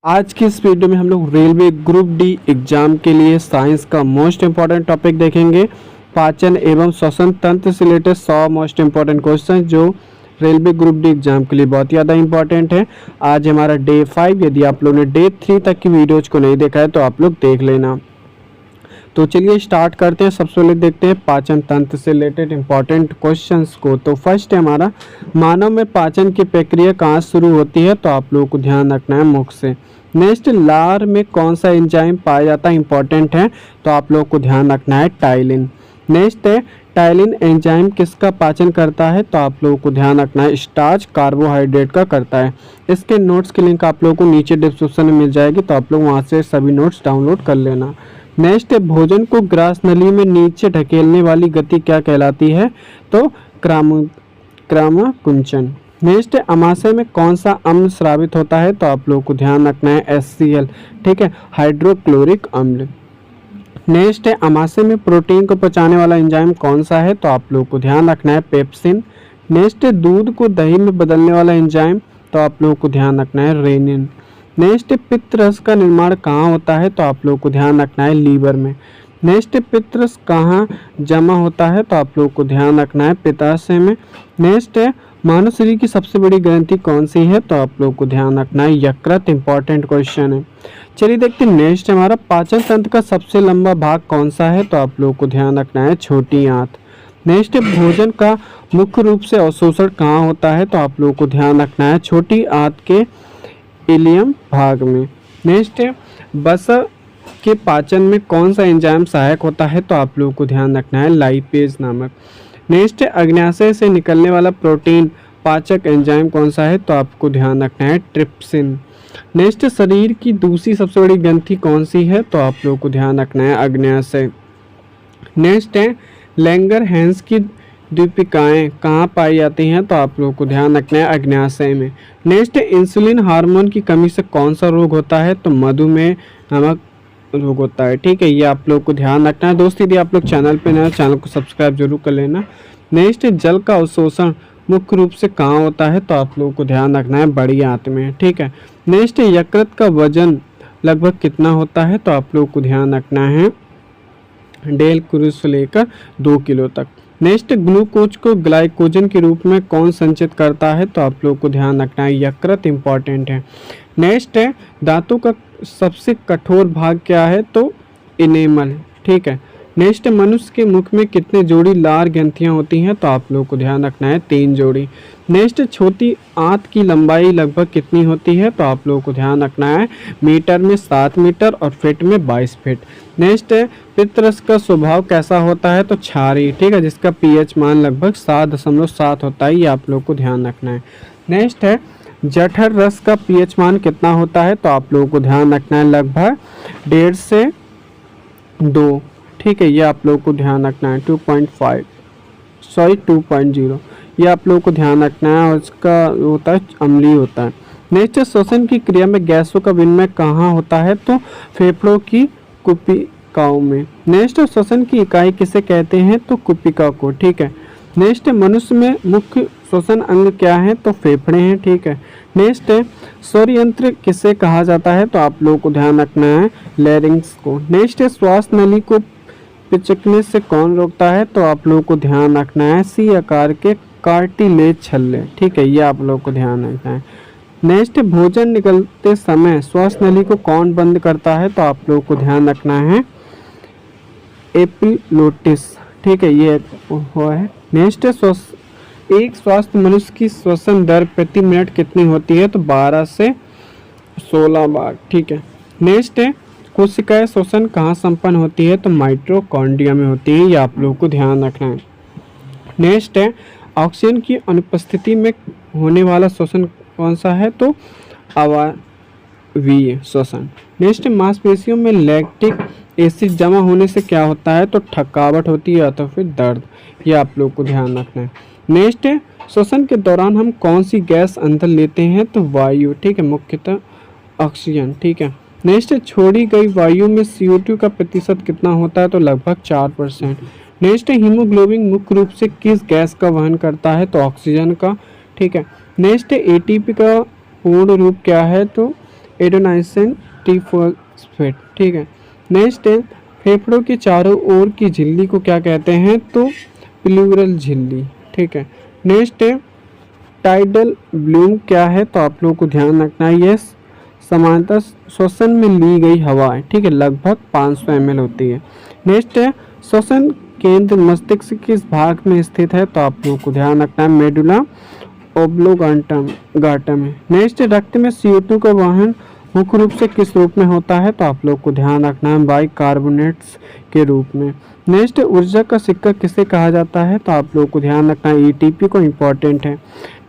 आज की इस वीडियो में हम लोग रेलवे ग्रुप डी एग्जाम के लिए साइंस का मोस्ट इम्पॉर्टेंट टॉपिक देखेंगे। पाचन एवं श्वसन तंत्र से रिलेटेड 100 मोस्ट इम्पॉर्टेंट क्वेश्चन जो रेलवे ग्रुप डी एग्जाम के लिए बहुत ज़्यादा इंपॉर्टेंट है। आज हमारा डे 5, यदि आप लोगों ने डे 3 तक की वीडियोज को नहीं देखा है तो आप लोग देख लेना। तो चलिए स्टार्ट करते हैं। सबसे पहले देखते हैं पाचन तंत्र से रिलेटेड इंपॉर्टेंट क्वेश्चंस को। तो फर्स्ट है हमारा, मानव में पाचन की प्रक्रिया कहाँ शुरू होती है? तो आप लोगों को ध्यान रखना है मुख से। नेक्स्ट, लार में कौन सा एंजाइम पाया जाता है? इंपॉर्टेंट है, तो आप लोगों को ध्यान रखना है टाइलिन। नेक्स्ट है, टाइलिन एंजाइम किसका पाचन करता है? तो आप लोगों को ध्यान रखना है स्टार्च कार्बोहाइड्रेट का करता है। इसके नोट्स की लिंक आप लोगों को नीचे डिस्क्रिप्शन में मिल जाएगी, तो आप लोग वहाँ से सभी नोट्स डाउनलोड कर लेना। नेक्स्ट है, भोजन को ग्रास नली में नीचे ढकेलने वाली गति क्या कहलाती है? तो क्रामकुंचन। नेक्स्ट है, अमाशय में कौन सा अम्ल स्रावित होता है? तो आप लोगों को ध्यान रखना है HCl, ठीक है, हाइड्रोक्लोरिक अम्ल। नेक्स्ट है, अमाशय में प्रोटीन को पचाने वाला एंजाइम कौन सा है? तो आप लोगों को ध्यान रखना है पेप्सिन। नेक्स्ट है, दूध को दही में बदलने वाला एंजाइम, तो आप लोगों को ध्यान रखना है रेनिन। नेक्स्ट, पित्त रस का निर्माण कहाँ होता है? तो आप लोगों को ध्यान रखना है लीवर में। नेक्स्ट, पित्त रस कहाँ जमा होता है? तो आप लोगों को ध्यान रखना है पित्ताशय में। नेक्स्ट है, मानव शरीर की सबसे बड़ी ग्रंथि कौन सी है? तो आप लोगों को ध्यान रखना है यकृत। इंपॉर्टेंट क्वेश्चन है। चलिए देखते हैं नेक्स्ट हमारा, पाचन तंत्र का सबसे लंबा भाग कौन सा है? तो आप लोगों को ध्यान रखना है छोटी आंत। नेक्स्ट, भोजन का मुख्य रूप से अवशोषण कहाँ होता है? तो आप लोगों को ध्यान रखना है छोटी आंत के इलियम भाग में। नेक्स्ट है, वसा के पाचन में कौन सा एंजाइम सहायक होता है? तो आप लोगों को ध्यान रखना है लाइपेज नामक। नेक्स्ट है, अग्न्याशय से निकलने वाला प्रोटीन पाचक एंजाइम कौन सा है? तो आपको ध्यान रखना है ट्रिप्सिन। नेक्स्ट, शरीर की दूसरी सबसे बड़ी ग्रंथि कौन सी है? तो आप लोगों को ध्यान रखना है अग्न्याशय। नेक्स्ट है, लैंगरहैंस की द्वीपिकाएँ कहाँ पाई जाती हैं? तो आप लोगों को ध्यान रखना है अग्न्याशय में। नेक्स्ट, इंसुलिन हार्मोन की कमी से कौन सा रोग होता है? तो मधुमेह नामक रोग होता है, ठीक है, ये आप लोग को ध्यान रखना है। दोस्त यदि आप लोग चैनल पे नए, चैनल को सब्सक्राइब जरूर कर लेना। नेक्स्ट, जल का अवशोषण मुख्य रूप से कहाँ होता है? तो आप लोगों को ध्यान रखना है बड़ी आंत में, ठीक है। नेक्स्ट, यकृत का वजन लगभग कितना होता है? तो आप लोगों को ध्यान रखना है 1.5 किलो से लेकर 2 किलो तक। नेक्स्ट, ग्लूकोज को ग्लाइकोजन के रूप में कौन संचित करता है? तो आप लोगों को ध्यान रखना है यकृत। इंपॉर्टेंट है। नेक्स्ट है, दांतों का सबसे कठोर भाग क्या है? तो इनेमल, ठीक है। नेक्स्ट, मनुष्य के मुख में कितने जोड़ी लार ग्रंथियां होती हैं? तो आप लोगों को ध्यान रखना है 3 जोड़ी। नेक्स्ट, छोटी आंत की लंबाई लगभग कितनी होती है? तो आप लोगों को ध्यान रखना है मीटर में 7 मीटर और फीट में 22 फीट। नेक्स्ट है, पित्त रस का स्वभाव कैसा होता है? तो क्षारीय, ठीक है, जिसका pH मान लगभग 7.7 होता है, ये आप लोगों को ध्यान रखना है। नेक्स्ट है, जठर रस का pH मान कितना होता है? तो आप लोगों को ध्यान रखना है लगभग 1.5 से 2, ठीक है, ये आप लोगों को ध्यान रखना है 2.0, ये आप लोगों को ध्यान रखना है, और इसका होता है अम्लीय होता है। नेक्स्ट, श्वसन की क्रिया में गैसों का विनिमय कहाँ होता है? तो फेफड़ों की कुपिकाओं में। नेक्स्ट, श्वसन की इकाई किसे कहते हैं? तो कुपिका को, ठीक है। नेक्स्ट, मनुष्य में मुख्य श्वसन अंग क्या है? तो फेफड़े हैं, ठीक है। नेक्स्ट है, स्वर यंत्र किसे कहा जाता है? तो आप लोगों को ध्यान रखना है लैरिंक्स को। नेक्स्ट है, श्वास नली को पिचकने से कौन रोकता है? तो आप लोगों को ध्यान रखना है C आकार के कार्टिलेज छल्ले, ठीक है, ये आप लोगों को ध्यान रखना है। नेक्स्ट, भोजन निकलते समय श्वास नली को कौन बंद करता है? तो आप लोगों को ध्यान रखना है एपिग्लोटिस, ठीक है, ये वो है। नेक्स्ट, एक स्वस्थ मनुष्य की श्वसन दर प्रति मिनट कितनी होती है? तो 12 से 16 बार, ठीक है। नेक्स्ट है, कोशिकाएं श्वसन कहाँ संपन्न होती है? तो माइटोकॉन्ड्रिया में होती है, ये आप लोगों को ध्यान रखना है। नेक्स्ट है, ऑक्सीजन की अनुपस्थिति में होने वाला श्वसन कौन सा है? तो अवायवीय श्वसन। नेक्स्ट, मांसपेशियों में लैक्टिक एसिड जमा होने से क्या होता है? तो थकावट होती है या तो फिर दर्द, ये आप लोग को ध्यान रखना है। नेक्स्ट है, श्वसन के दौरान हम कौन सी गैस अंदर लेते हैं? तो वायु, ठीक है, मुख्यतः ऑक्सीजन, ठीक है। नेक्स्ट, छोड़ी गई वायु में CO2 का प्रतिशत कितना होता है? तो लगभग 4%। नेक्स्ट, हीमोग्लोबिन मुख्य रूप से किस गैस का वहन करता है? तो ऑक्सीजन का, ठीक है। नेक्स्ट, ATP का पूर्ण रूप क्या है? तो एडेनोसिन ट्राइफॉस्फेट, ठीक है। नेक्स्ट है फेफड़ों के चारों ओर की झिल्ली को क्या कहते हैं, तो प्लूरल झिल्ली, ठीक है। नेक्स्ट है टाइडल ब्लूम क्या है, तो आप लोगों को ध्यान रखना है ये समानता श्वसन में ली गई हवा है, ठीक है, लगभग 500 ml होती है। नेक्स्ट है श्वसन केंद्र मस्तिष्क किस भाग में स्थित है, तो आप लोगों को ध्यान रखना है मेडुला ओब्लोंगेटा में। नेक्स्ट रक्त में CO2 का वहन मुख्य रूप से किस रूप में होता है, तो आप लोग को ध्यान रखना है बाइकार्बोनेट्स के रूप में। नेक्स्ट ऊर्जा का सिक्का किसे कहा जाता है, तो आप लोग को ध्यान रखना है ATP को, इम्पोर्टेंट है।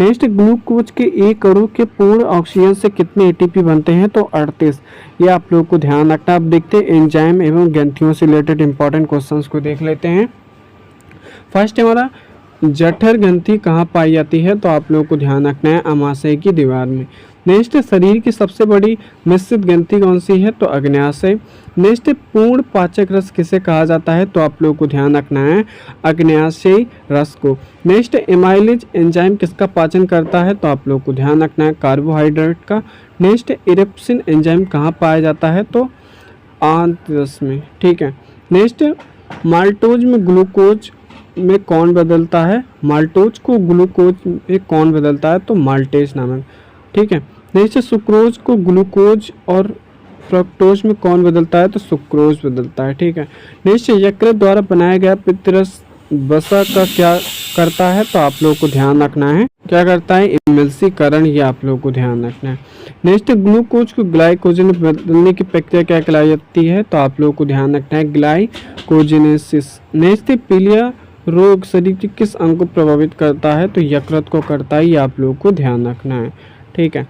नेक्स्ट ग्लूकोज के एक अणु के पूर्ण ऑक्सीजन से कितने ATP बनते हैं, तो 38। ये आप लोग को ध्यान रखना है। अब देखते हैं एंजाइम एवं ग्रंथियों से रिलेटेड इंपॉर्टेंट क्वेश्चंस को देख लेते हैं। फर्स्ट हमारा जठर ग्रंथि कहाँ पाई जाती है, तो आप लोगों को ध्यान रखना है अमाशय की दीवार में। नेक्स्ट शरीर की सबसे बड़ी मिश्रित ग्रंथि कौन सी है, तो अग्न्याशय। नेक्स्ट पूर्ण पाचक रस किसे कहा जाता है, तो आप लोगों को ध्यान रखना है अग्न्याशयी रस को। नेक्स्ट एमाइलेज एंजाइम किसका पाचन करता है, तो आप लोगों को ध्यान रखना है कार्बोहाइड्रेट का। नेक्स्ट इरिप्सिन एंजाइम कहाँ पाया जाता है, तो आंत रस में, ठीक है। नेक्स्ट माल्टोज में ग्लूकोज में कौन बदलता है, माल्टोज को ग्लूकोज में कौन बदलता है, तो माल्टेज नामक, ठीक है। नेक्स्ट सुक्रोज को ग्लूकोज और फ्रक्टोज में कौन बदलता है, तो सुक्रोज बदलता है, ठीक है। नेक्स्ट यकृत द्वारा बनाया गया पित्तरस वसा का क्या करता है, तो आप लोगों को ध्यान रखना है क्या करता है, इमल्सीकरण, ये आप लोगों को ध्यान रखना है। नेक्स्ट ग्लूकोज को ग्लाइकोजन में बदलने की प्रक्रिया क्या कहलाई जाती है, तो आप लोगों को ध्यान रखना है ग्लाइकोजेनेसिस। नेक्स्ट पीलिया रोग शरीर के किस अंग को प्रभावित करता है, तो यकृत को करता है, ये आप लोगों को ध्यान रखना है, ठीक है।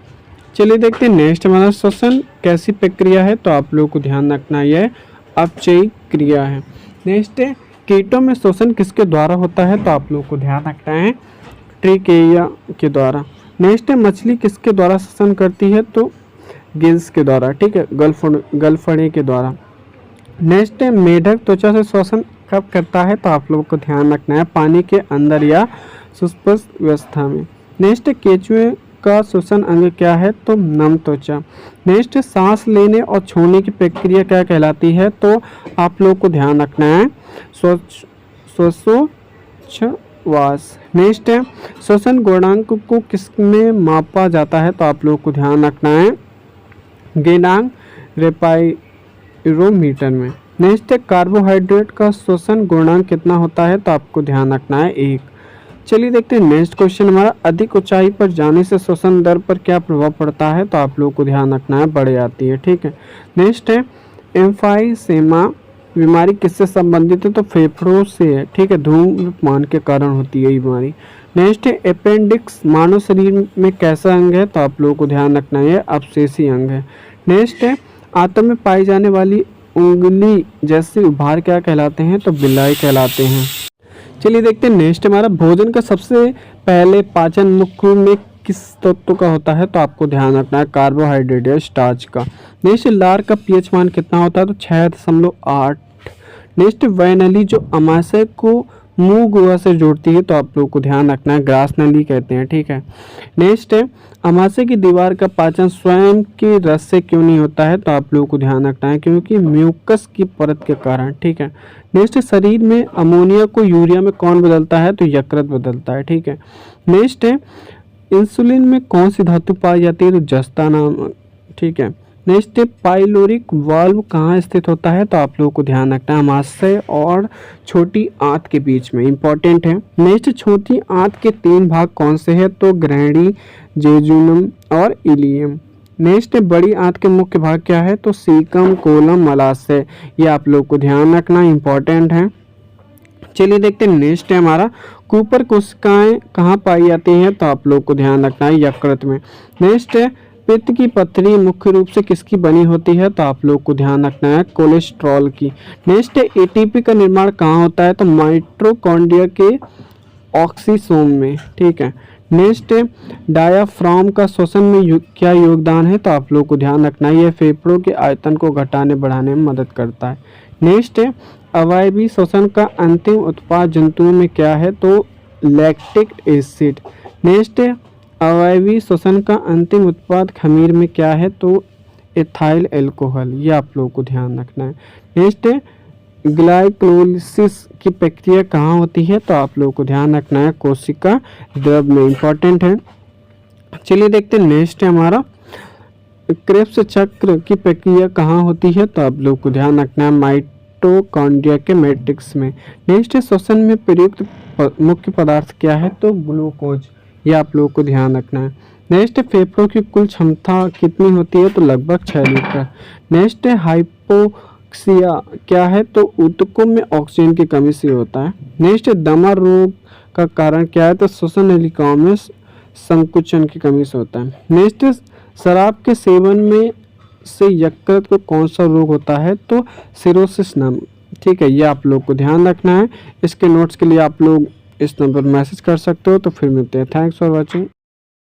चलिए देखते हैं नेक्स्ट हमारा श्वसन कैसी प्रक्रिया है, तो आप लोगों को ध्यान रखना है यह अपचयी क्रिया है। नेक्स्ट है कीटों में श्वसन किसके द्वारा होता है, तो आप लोगों को ध्यान रखना है ट्रिकेया के द्वारा। नेक्स्ट है मछली किसके द्वारा श्वसन करती है, तो गिल्स के द्वारा, ठीक है, गलफड़े के द्वारा। नेक्स्ट है मेढक त्वचा से श्वसन कब करता है, तो आप लोगों को ध्यान रखना है पानी के अंदर या सुस्पष्ट व्यवस्था में। नेक्स्ट केंचुए का श्वसन अंग क्या है, तो नम त्वचा। नेक्स्ट सांस लेने और छोड़ने की प्रक्रिया क्या कहलाती है, तो आप लोगों को ध्यान रखना है श्वासोच्छ्वास। नेक्स्ट है श्वसन गुणांक को किसमें मापा जाता है, तो आप लोगों को ध्यान रखना है गेनांग रेपाइरोमीटर में। नेक्स्ट है कार्बोहाइड्रेट का श्वसन गुणांक कितना होता है, तो आपको ध्यान रखना है 1। चलिए देखते हैं नेक्स्ट क्वेश्चन हमारा अधिक ऊंचाई पर जाने से श्वसन दर पर क्या प्रभाव पड़ता है, तो आप लोगों को ध्यान रखना है बढ़ जाती है, ठीक है। नेक्स्ट है एम्फाइसेमा बीमारी किससे संबंधित है, तो फेफड़ों से है, ठीक है, धूम्रपान के कारण होती है ये बीमारी। नेक्स्ट है अपेंडिक्स मानव शरीर में कैसा अंग है, तो आप लोगों को ध्यान रखना है अपशेषी अंग है। नेक्स्ट है आंतों में पाई जाने वाली उंगली जैसे उभार क्या कहलाते हैं, तो बिलाई कहलाते हैं। चलिए देखते हैं नेक्स्ट हमारा भोजन का सबसे पहले पाचन मुख्य में किस तत्व का होता है, तो आपको ध्यान रखना है कार्बोहाइड्रेट या स्टार्च का। नेक्स्ट लार का पीएच मान कितना होता है, तो 6.8। नेक्स्ट वैनली जो अमाशय को मुंह गुहा से जोड़ती है, तो आप लोगों को ध्यान रखना है ग्रास नली कहते हैं, ठीक है। नेक्स्ट है अमाशय की दीवार का पाचन स्वयं के रस से क्यों नहीं होता है, तो आप लोगों को ध्यान रखना है क्योंकि म्यूकस की परत के कारण, ठीक है। नेक्स्ट शरीर में अमोनिया को यूरिया में कौन बदलता है, तो यकृत बदलता है, ठीक है। नेक्स्ट है इंसुलिन में कौन सी धातु पाई जाती है, तो जस्ता नाम, ठीक है। नेक्स्ट है पाइलोरिक वाल्व कहाँ स्थित होता है, तो आप लोगों को ध्यान रखना है अमाशय और छोटी आंत के बीच में, इंपॉर्टेंट है। नेक्स्ट छोटी आंत के 3 भाग कौन से हैं, तो ग्रैंडी, जेजुनम और इलियम। नेक्स्ट बड़ी आंत के मुख्य भाग क्या है, तो सीकम, कोलम, मलाशय, ये आप लोग को ध्यान रखना इंपॉर्टेंट है। चलिए देखते हैं नेक्स्ट है हमारा कूपर कोशिकाएं कहाँ पाई जाती हैं, तो आप लोग को ध्यान रखना है यकृत में। नेक्स्ट है पित्त की पथरी मुख्य रूप से किसकी बनी होती है, तो आप लोग को ध्यान रखना है कोलेस्ट्रॉल की। नेक्स्ट है एटीपी का निर्माण कहाँ होता है, तो माइटोकॉन्ड्रिया के ऑक्सीसोम में, ठीक है। नेक्स्ट है डायाफ्राम का श्वसन में क्या योगदान है, तो आप लोग को ध्यान रखना है यह फेफड़ों के आयतन को घटाने बढ़ाने में मदद करता है। नेक्स्ट है अवायवी श्वसन का अंतिम उत्पाद जंतुओं में क्या है, तो लैक्टिक एसिड। नेक्स्ट है अवायवी श्वसन का अंतिम उत्पाद खमीर में क्या है, तो एथाइल अल्कोहल, ये आप लोगों को ध्यान रखना है। नेक्स्ट है ग्लाइकोलिसिस की प्रक्रिया कहाँ होती है, तो आप लोगों को ध्यान रखना है कोशिका द्रव में, इंपॉर्टेंट है। चलिए देखते हैं नेक्स्ट है हमारा क्रेब्स चक्र की प्रक्रिया कहाँ होती है, तो आप लोग को ध्यान रखना है माइटोकॉन्ड्रिया के मैट्रिक्स में। नेक्स्ट है श्वसन में प्रयुक्त मुख्य पदार्थ क्या है, तो ग्लूकोज, ये आप लोगों को ध्यान रखना है। नेक्स्ट है फेफड़ों की कुल क्षमता कितनी होती है, तो लगभग 6 लीटर। नेक्स्ट है हाइपोक्सिया क्या है, तो ऊतकों में ऑक्सीजन की कमी से होता है। नेक्स्ट है दमा रोग का कारण क्या है, तो श्वसन नलिकाओं में संकुचन की कमी से होता है। नेक्स्ट शराब के सेवन में से यकृत को कौन सा रोग होता है, तो सिरोसिस नाम, ठीक है, ये आप लोग को ध्यान रखना है। इसके नोट्स के लिए आप लोग इस नंबर मैसेज कर सकते हो। तो फिर मिलते हैं, थैंक्स फॉर वॉचिंग।